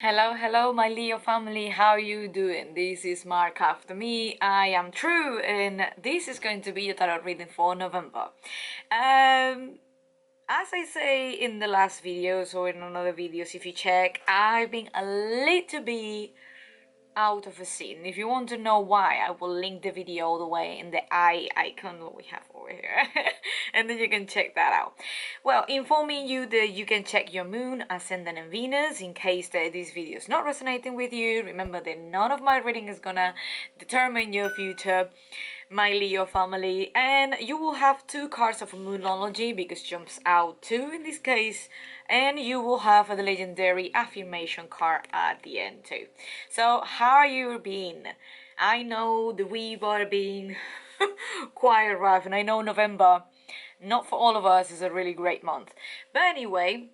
Hello, my Leo family. How you doing? This is Mark after me. I am True, and this is going to be a tarot reading for November. As I say in the last videos or in another videos, if you check, I've been a little bit out of a scene. If you want to know why, I will link the video all the way in the eye icon that we have over here. And then you can check that out. Well, informing you that you can check your moon, ascendant and Venus in case that this video is not resonating with you. Remember that none of my reading is gonna determine your future, my Leo family, and you will have two cards of moonology because jumps out two in this case, and you will have the legendary affirmation card at the end too. So how you been? I know the week are being quite rough, and I know November, not for all of us, is a really great month. But anyway,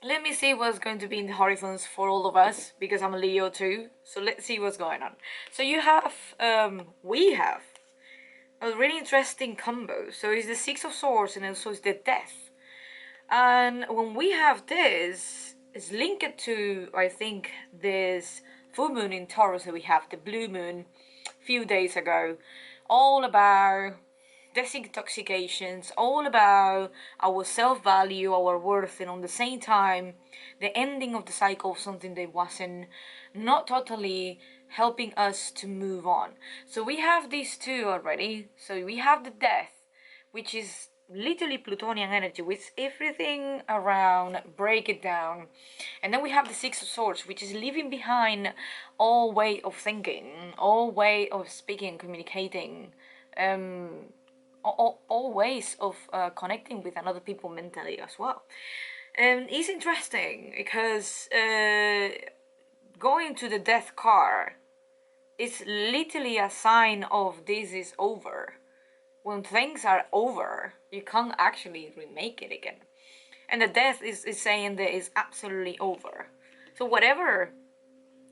let me see what's going to be in the horizons for all of us because I'm a Leo too. So let's see what's going on. So you have, we have a really interesting combo. So it's the Six of Swords and also it's the Death. And when we have this, it's linked to, I think, this full moon in Taurus that we have, the blue moon, a few days ago, all about desintoxications, all about our self-value, our worth, and on the same time, the ending of the cycle of something that wasn't not totally helping us to move on. So we have these two already. So we have the Death, which is literally Plutonian energy with everything around, break it down. And then we have the Six of Swords, which is leaving behind all way of thinking, all way of speaking, communicating, all ways of connecting with another people mentally as well. And it's interesting because going to the Death card is literally a sign of this is over. When things are over, you can't actually remake it again. And the Death is saying that it's absolutely over. So whatever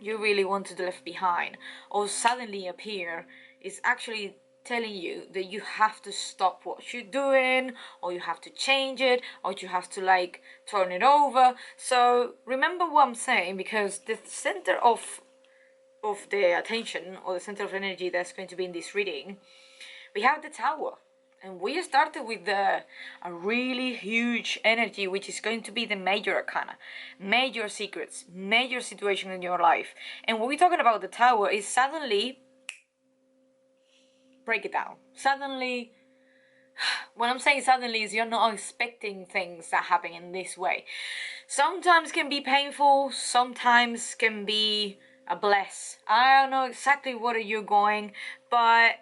you really wanted to leave behind or suddenly appear is actually telling you that you have to stop what you're doing, or you have to change it, or you have to like turn it over. So remember what I'm saying, because the center of the attention or the center of energy that's going to be in this reading, we have the Tower. And we started with a really huge energy, which is going to be the major arcana, major secrets, major situation in your life. And when we're talking about the Tower, is suddenly break it down. Suddenly, when I'm saying suddenly, is you're not expecting things that happen in this way. Sometimes can be painful, sometimes can be a bless. I don't know exactly what are you going, but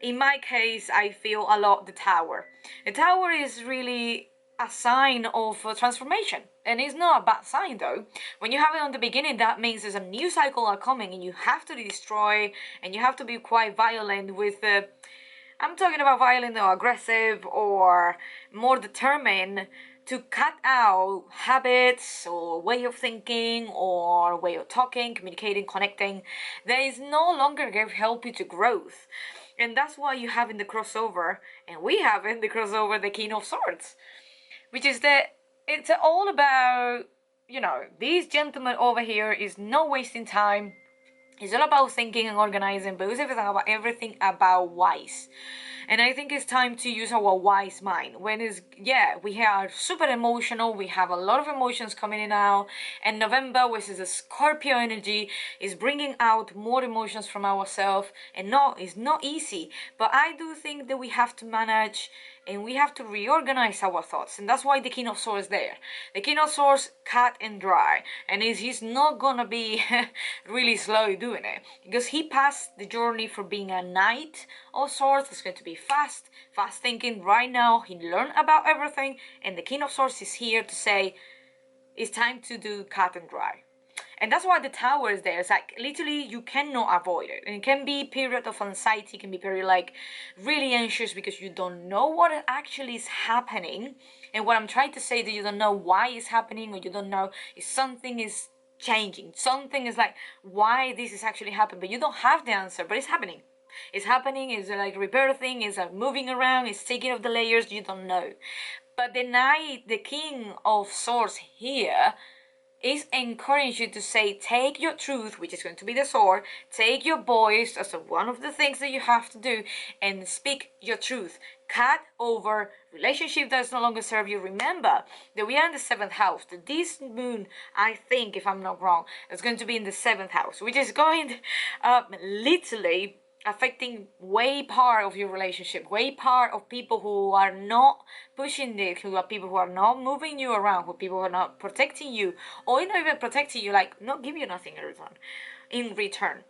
in my case, I feel a lot the Tower. The Tower is really a sign of transformation. And it's not a bad sign though. When you have it on the beginning, that means there's a new cycle are coming and you have to destroy and you have to be quite violent with the... I'm talking about violent or aggressive or more determined to cut out habits or way of thinking or way of talking, communicating, connecting. That is no longer going to help you to growth. And that's why you have in the crossover, and we have in the crossover the King of Swords, which is that it's all about, this gentleman over here is not wasting time. It's all about thinking and organizing, but it's everything about wise. And I think it's time to use our wise mind. When it's, we are super emotional, we have a lot of emotions coming in now, and November, which is a Scorpio energy, is bringing out more emotions from ourselves. And no, it's not easy, but I do think that we have to manage and we have to reorganize our thoughts, and that's why the King of Swords is there. The King of Swords cut and dry, and he's not gonna be really slow doing it, because he passed the journey for being a Knight of Swords. It's going to be fast thinking. Right now he learned about everything, and the King of Swords is here to say it's time to do cut and dry. And that's why the Tower is there. It's like literally you cannot avoid it. And it can be period of anxiety, can be period like really anxious because you don't know what actually is happening. And what I'm trying to say that you don't know why it's happening, or you don't know if something is changing. Something is like why this is actually happening, but you don't have the answer, but it's happening. It's happening, it's like rebirthing, it's like moving around, it's taking off the layers, you don't know. But the Knight, the King of Swords here, is encouraging you to say, take your truth, which is going to be the sword, take your voice as one of the things that you have to do, and speak your truth. Cut over relationship that no longer serve you. Remember that we are in the 7th house. That this moon, I think, if I'm not wrong, is going to be in the 7th house, which is going literally affecting way part of your relationship, way part of people who are not pushing it, who are people who are not moving you around, who people who are not protecting you, or not even protecting you, like not give you nothing in return.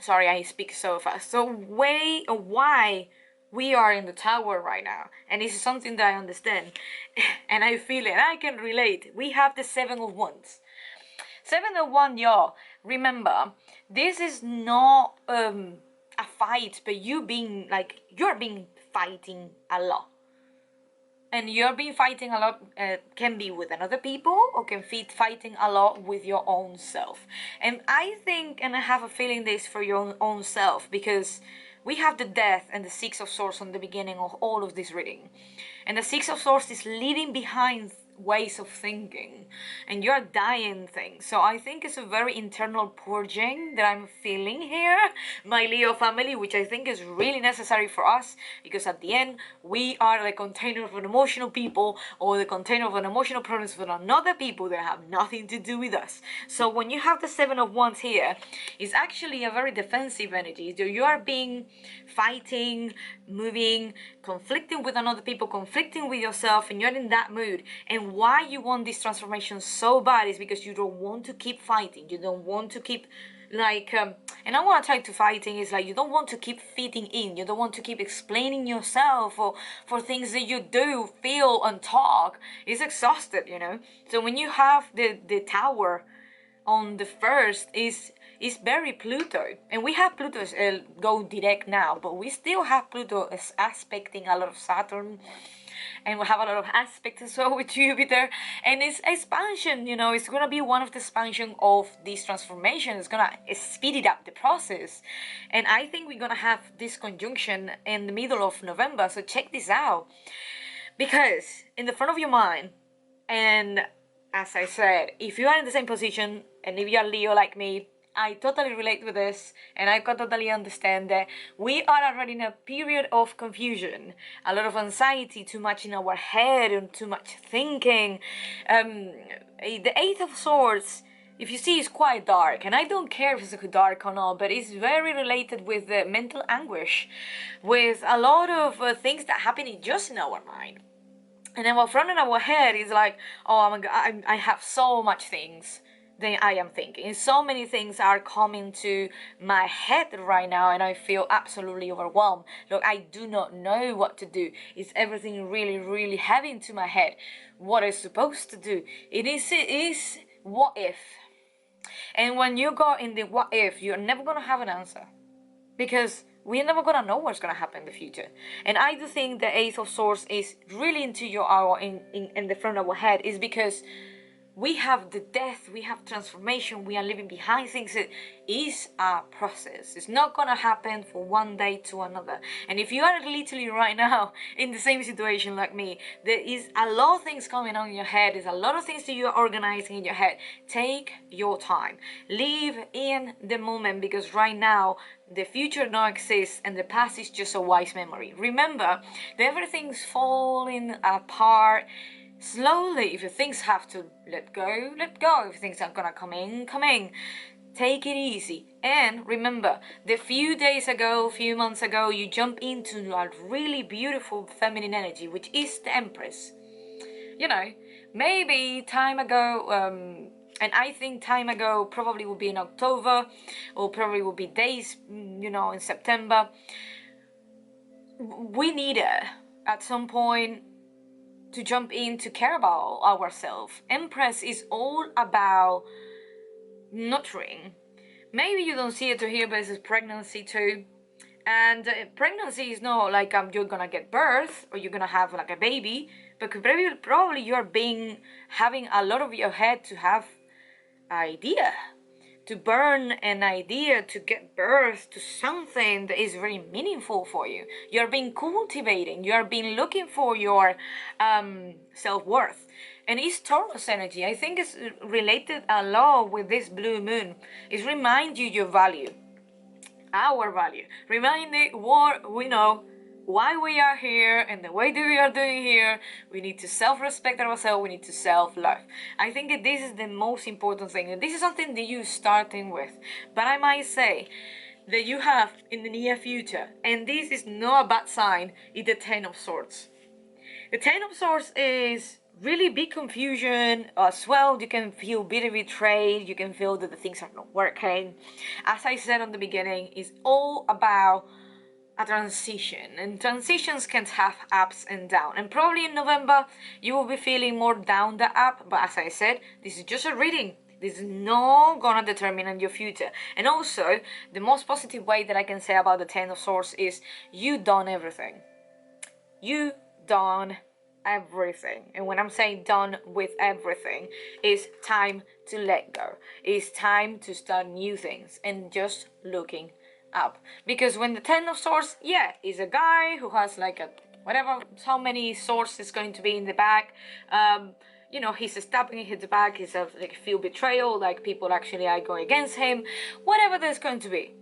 Sorry, I speak so fast. So why we are in the tower right now, and this is something that I understand and I feel it, and I can relate. We have the 7 of Wands. 7 of Wands, y'all. Remember, this is not a fight, but you're being fighting a lot. And you're being fighting a lot, can be with another people, or can be fighting a lot with your own self. And I think, and I have a feeling this for your own self, because we have the Death and the 6 of Swords on the beginning of all of this reading. And the 6 of Swords is leaving behind ways of thinking, and you're dying things. So I think it's a very internal purging that I'm feeling here, my Leo family, which I think is really necessary for us, because at the end we are the container of an emotional people, or the container of an emotional problems for another people that have nothing to do with us. So when you have the 7 of Wands here, it's actually a very defensive energy. So you are being fighting, moving, conflicting with another people, conflicting with yourself, and you're in that mood. And why you want this transformation so bad is because you don't want to keep fighting. You don't want to keep and I want to try to fighting is like you don't want to keep fitting in. You don't want to keep explaining yourself for things that you do, feel, and talk. It's exhausted, you know. So when you have the tower on the first is very Pluto, and we have Pluto go direct now, but we still have Pluto as aspecting a lot of Saturn, and we have a lot of aspects as well with Jupiter, and it's expansion, you know. It's gonna be one of the expansion of this transformation. It's gonna speed it up the process, and I think we're gonna have this conjunction in the middle of November. So check this out, because in the front of your mind, and as I said, if you are in the same position, and if you are Leo like me, I totally relate with this, and I can totally understand that we are already in a period of confusion, a lot of anxiety, too much in our head, and too much thinking. The 8 of Swords, if you see, is quite dark, and I don't care if it's dark or not, but it's very related with the mental anguish, with a lot of things that happen just in our mind. And in our front and our head is like, oh my god, I have so much things that I am thinking. And so many things are coming to my head right now, and I feel absolutely overwhelmed. Look, I do not know what to do. It's everything really, really heavy into my head. What I'm supposed to do? It is what if. And when you go in the what if, you're never gonna have an answer, because we're never gonna know what's gonna happen in the future. And I do think the 8 of Swords is really into your hour in the front of our head, is because we have the death, we have transformation, we are leaving behind things. It is a process. It's not gonna happen from one day to another. And if you are literally right now in the same situation like me, there is a lot of things coming on in your head. There's a lot of things that you are organizing in your head. Take your time. Live in the moment, because right now the future don't exist, and the past is just a wise memory. Remember that everything's falling apart slowly. If things have to let go, let go. If things are gonna come in. Take it easy. And remember, the few months ago, you jump into a really beautiful feminine energy, which is the Empress. You know, maybe time ago, and I think time ago probably will be in October, or probably will be days, you know, in September. We need it at some point to jump in to care about ourselves. Empress is all about nurturing. Maybe you don't see it to here, but it's pregnancy too. And pregnancy is not like you're gonna get birth, or you're gonna have like a baby, but probably you're having a lot of your head to have idea, to burn an idea, to get birth to something that is very meaningful for you. You're being cultivating, you're being looking for your self-worth. And it's Taurus energy. I think it's related a lot with this blue moon. It's remind you your value, our value. Remind what we know, why we are here, and the way that we are doing here. We need to self-respect ourselves. We need to self-love. I think that this is the most important thing. And this is something that you're starting with. But I might say that you have in the near future, and this is not a bad sign, is the Ten of Swords. The Ten of Swords is really big confusion as well. You can feel bitter betrayed. You can feel that the things are not working. As I said on the beginning, it's all about a transition, and transitions can have ups and downs, and probably in November you will be feeling more down the up, but as I said, this is just a reading. This is not gonna determine your future. And also, the most positive way that I can say about the Ten of Swords is you done everything. You done everything. And when I'm saying done with everything, it's time to let go. It's time to start new things and just looking up. Because when the Ten of Swords, yeah, is a guy who has like a whatever, how many swords is going to be in the back. You know, he's stabbing his back, he's like feel betrayal, like people actually are going against him, whatever there's going to be.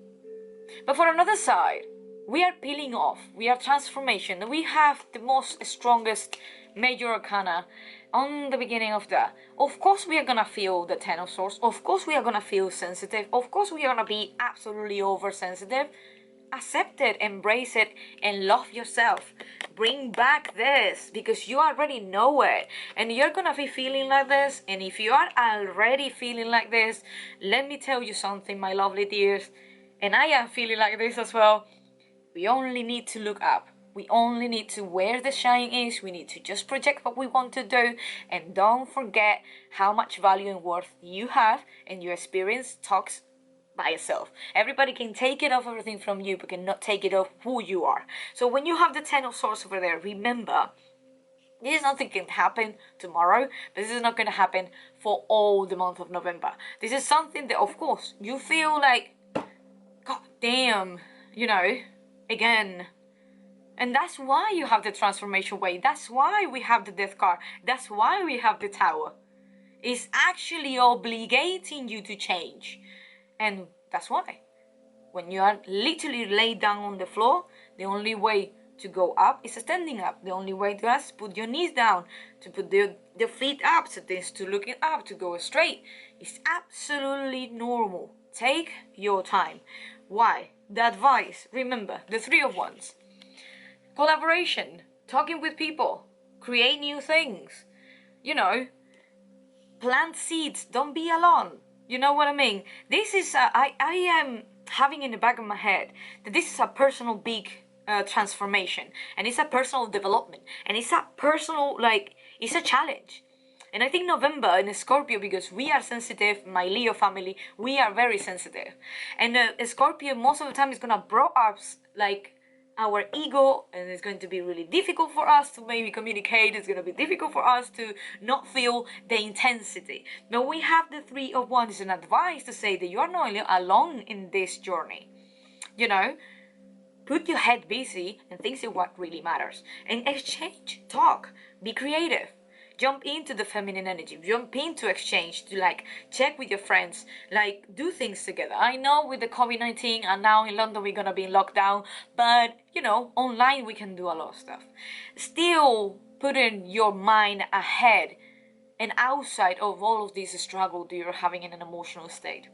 But for another side, we are peeling off, we are transformation, we have the most strongest major arcana on the beginning of that. Of course we are gonna feel the Ten of Swords, of course we are gonna feel sensitive, of course we are gonna be absolutely oversensitive. Accept it, embrace it, and love yourself. Bring back this, because you already know it, and you're gonna be feeling like this. And if you are already feeling like this, let me tell you something, my lovely dears, and I am feeling like this as well. We only need to look up. We only need to where the shine is. We need to just project what we want to do, and don't forget how much value and worth you have, and your experience talks by yourself. Everybody can take it off everything from you, but cannot take it off who you are. So when you have the Ten of Swords over there, remember, this is nothing can happen tomorrow, but this is not going to happen for all the month of November. This is something that, of course, you feel like, God damn, you know, again. And that's why you have the transformation way. That's why we have the Death card. That's why we have the Tower. It's actually obligating you to change. And that's why. When you are literally laid down on the floor, the only way to go up is standing up. The only way to ask, put your knees down, to put the feet up, so this to looking up, to go straight. It's absolutely normal. Take your time. Why? The advice, remember, the Three of Wands. Collaboration, talking with people, create new things. You know, plant seeds, don't be alone. You know what I mean? This is, I am having in the back of my head that this is a personal big transformation, and it's a personal development, and it's a personal, like, it's a challenge. And I think November in Scorpio, because we are sensitive, my Leo family, we are very sensitive. And Scorpio most of the time is gonna bring up like our ego, and it's going to be really difficult for us to maybe communicate. It's going to be difficult for us to not feel the intensity. But we have the Three of Wands, an advice to say that you are not alone in this journey. You know, put your head busy and think of what really matters, and exchange, talk, be creative. Jump into the feminine energy, jump into exchange, to like check with your friends, like do things together. I know with the COVID-19 and now in London we're gonna be in lockdown, but you know, online we can do a lot of stuff. Still putting your mind ahead and outside of all of this struggle that you're having in an emotional state.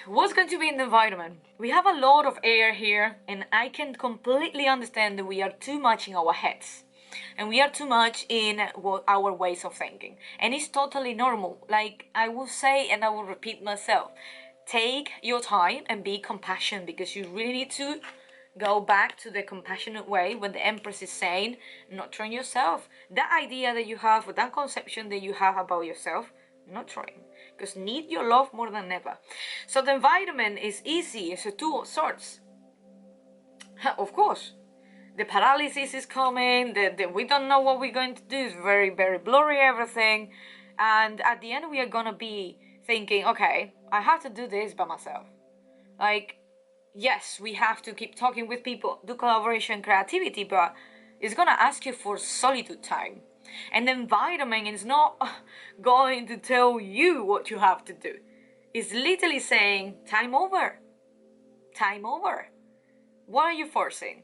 What's going to be in the environment? We have a lot of air here, and I can completely understand that we are too much in our heads. And we are too much in our ways of thinking. And it's totally normal. Like I will say, and I will repeat myself, take your time and be compassionate, because you really need to go back to the compassionate way when the Empress is saying, nurturing yourself. That idea that you have, or that conception that you have about yourself, nurturing. Because need your love more than ever. So the environment is easy. It's a Two of Swords. Of course. The paralysis is coming, we don't know what we're going to do, it's very, very blurry, everything. And at the end we are gonna be thinking, okay, I have to do this by myself. Like, yes, we have to keep talking with people, do collaboration, creativity, but it's gonna ask you for solitude time. And the environment is not going to tell you what you have to do. It's literally saying, time over. Time over. What are you forcing?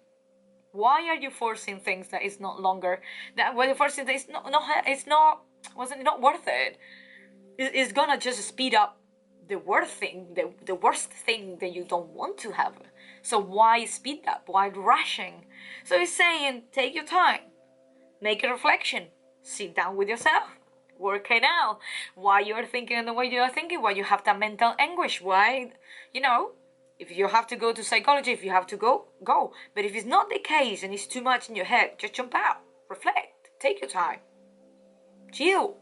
Why are you forcing things that is not longer, that what you're forcing is not worth it? It's gonna just speed up the worst thing, the worst thing that you don't want to have. So why speed up? Why rushing? So it's saying, take your time, make a reflection, sit down with yourself, work it out. Why you're thinking the way you are thinking, why you have that mental anguish, why, if you have to go to psychology, if you have to go. But if it's not the case and it's too much in your head, just jump out, reflect, take your time, chill.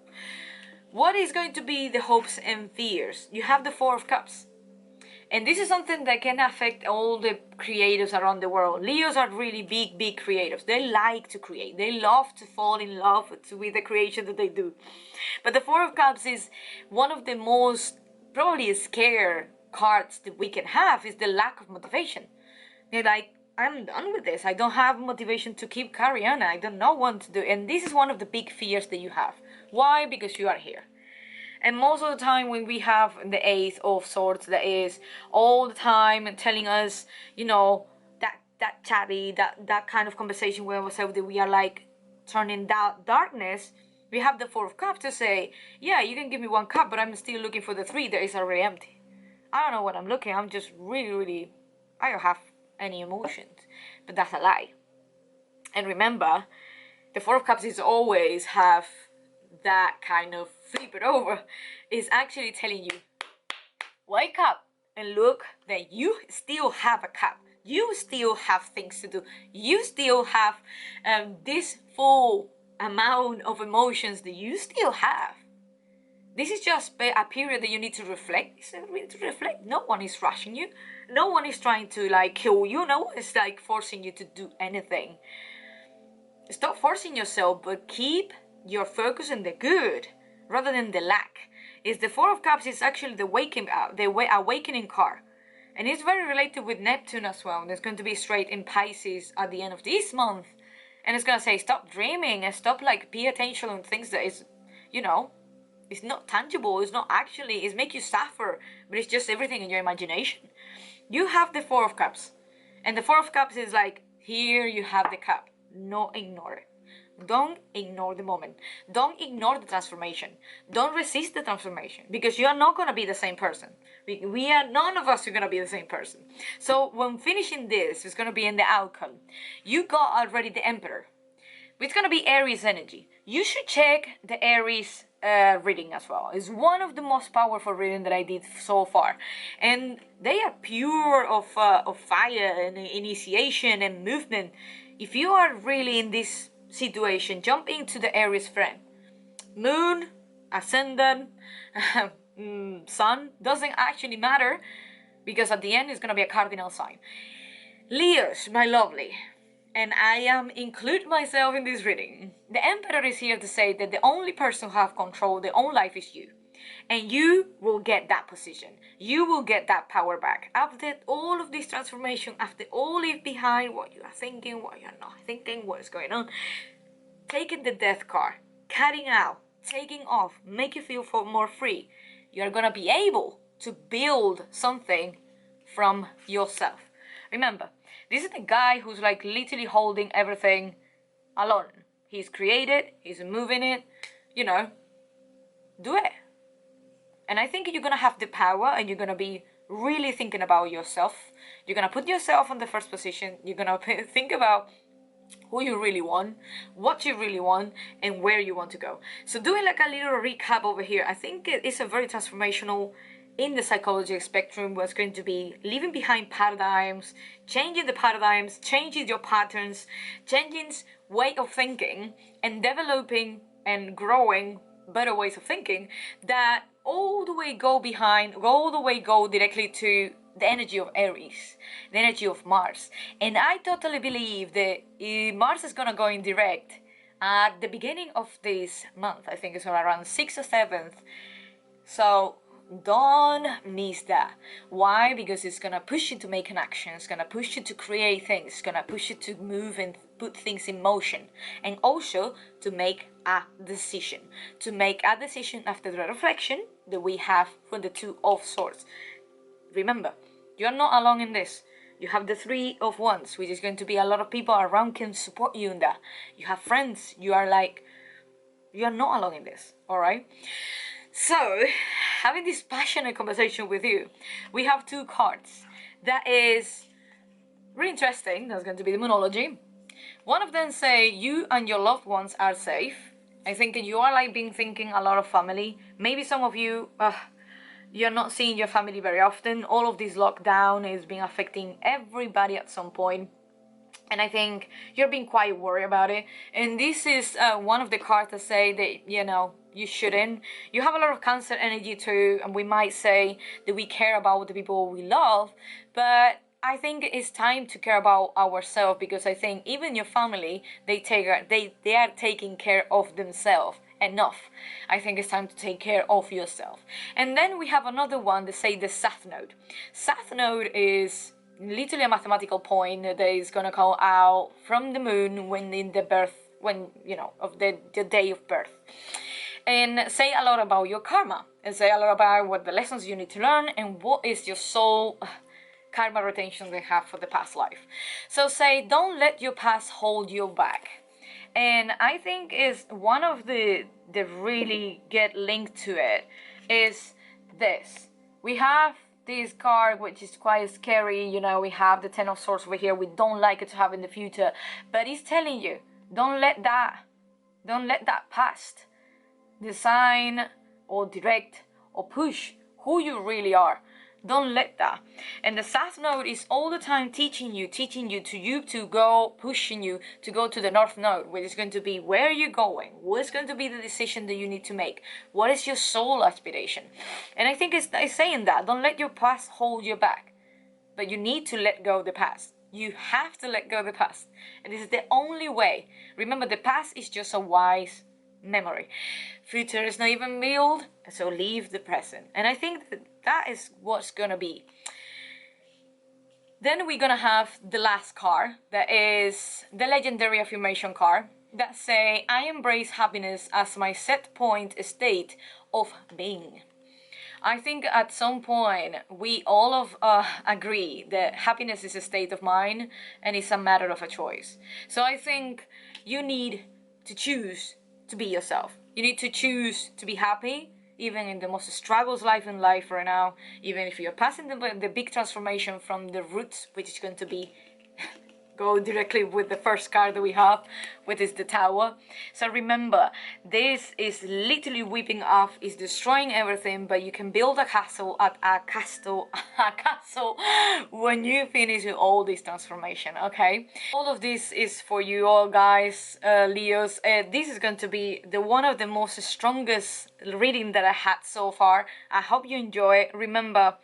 What is going to be the hopes and fears? You have the Four of Cups. And this is something that can affect all the creatives around the world. Leos are really big creatives. They like to create. They love to fall in love with the creation that they do. But the Four of Cups is one of the most probably scare cards that we can have, is the lack of motivation. They're like, I'm done with this. I don't have motivation to keep carrying on. I don't know what to do. And this is one of the big fears that you have. Why? Because you are here. And most of the time when we have the Ace of Swords, that is all the time telling us, that chatty, that kind of conversation with ourselves, that we are like turning that darkness, we have the Four of Cups to say, yeah, you can give me one cup, but I'm still looking for the three that is already empty. I don't know what I'm looking. I'm just really, I don't have any emotions. But that's a lie. And remember, the Four of Cups is always have that kind of flip it over. Is actually telling you, wake up and look that you still have a cup. You still have things to do. You still have this full amount of emotions that you still have. This is just a period that you need to reflect. It's a need to reflect. No one is rushing you. No one is trying to kill you. No one is forcing you to do anything. Stop forcing yourself, but keep your focus on the good rather than the lack. Is the Four of Cups is actually the awakening card. And it's very related with Neptune as well. And it's going to be straight in Pisces at the end of this month. And it's going to say, stop dreaming and stop pay attention on things that is, it's not tangible. It's not actually, it's make you suffer. But it's just everything in your imagination. You have the Four of Cups. And the Four of Cups is here you have the cup. No, ignore it. Don't ignore the moment. Don't ignore the transformation. Don't resist the transformation, because you are not going to be the same person. None of us are going to be the same person. So when finishing this, it's going to be in the outcome. You got already the Emperor. It's going to be Aries energy. You should check the Aries reading as well. It's one of the most powerful reading that I did so far. And they are pure of fire and initiation and movement. If you are really in this situation, jump into the Aries friend. Moon, ascendant, sun, doesn't actually matter, because at the end it's going to be a cardinal sign. Leos, my lovely, and I am include myself in this reading. The Emperor is here to say that the only person who have control of their own life is you. And you will get that position. You will get that power back. After all of this transformation, after all leave behind what you are thinking, what you are not thinking, what is going on, taking the death card, cutting out, taking off, make you feel more free. You are going to be able to build something from yourself. Remember, this is the guy who's literally holding everything alone. He's created, he's moving it, do it. And I think you're going to have the power, and you're going to be really thinking about yourself. You're going to put yourself in the first position. You're going to think about who you really want, what you really want, and where you want to go. So doing a little recap over here, I think it is a very transformational in the psychology spectrum. Was going to be leaving behind paradigms, changing the paradigms, changing your patterns, changing way of thinking, and developing and growing better ways of thinking that all the way go directly to the energy of Aries, the energy of Mars. And I totally believe that Mars is gonna go in direct at the beginning of this month. I think it's around 6th or 7th. So don't miss that. Why? Because it's gonna push you to make an action. It's gonna push you to create things. It's gonna push you to move and put things in motion, and also to make a decision. To make a decision after the reflection that we have for the Two of Swords. Remember, you're not alone in this. You have the Three of Wands, which is going to be a lot of people around can support you in that. You have friends. You are not alone in this, alright? So, having this passionate conversation with you, we have two cards. That is really interesting. That's going to be the Moonology. One of them say you and your loved ones are safe. I think you are thinking a lot of family. Maybe some of you, you're not seeing your family very often. All of this lockdown is been affecting everybody at some point. And I think you're being quite worried about it. And this is one of the cards that say that, you shouldn't. You have a lot of Cancer energy too. And we might say that we care about the people we love. But I think it's time to care about ourselves, because I think even your family, they are taking care of themselves enough. I think it's time to take care of yourself. And then we have another one that say the South Node. South Node is literally a mathematical point that is gonna come out from the moon of the day of birth, and say a lot about your karma, and say a lot about what the lessons you need to learn and what is your soul karma retention they have for the past life. So say, don't let your past hold you back. And I think is one of the really get linked to it is this. We have this card, which is quite scary. We have the Ten of Swords over here. We don't like it to have in the future, but it's telling you, don't let that past design or direct or push who you really are. Don't let that. And the South Node is all the time teaching you to go, pushing you to go to the North Node, which is going to be where you're going, what's going to be the decision that you need to make, what is your soul aspiration. And I think it's saying that, don't let your past hold you back, but you need to let go of the past. You have to let go of the past. And this is the only way. Remember, the past is just a wise memory. Future is not even built, so leave the present. And I think that is what's gonna be. Then we're gonna have the last card, that is the legendary affirmation card, that say, I embrace happiness as my set point state of being. I think at some point we all agree that happiness is a state of mind and it's a matter of a choice. So I think you need to choose to be yourself. You need to choose to be happy, even in the most struggles life in life right now, even if you're passing the big transformation from the roots, which is going to be go directly with the first card that we have, which is the Tower. So remember, this is literally whipping off, is destroying everything, but you can build a castle when you finish all this transformation, okay? All of this is for you all guys, Leos. This is going to be one of the most strongest reading that I had so far. I hope you enjoy it. Remember,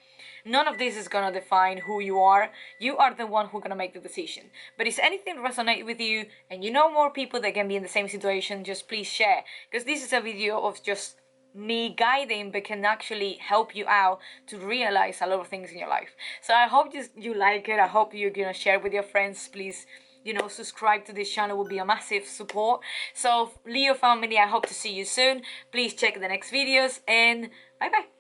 none of this is gonna define who you are. You are the one who's gonna make the decision. But if anything resonates with you and you know more people that can be in the same situation, just please share. Because this is a video of just me guiding, but can actually help you out to realize a lot of things in your life. So I hope you like it. I hope you're gonna share with your friends. Please, subscribe to this channel would be a massive support. So Leo family, I hope to see you soon. Please check the next videos, and bye bye.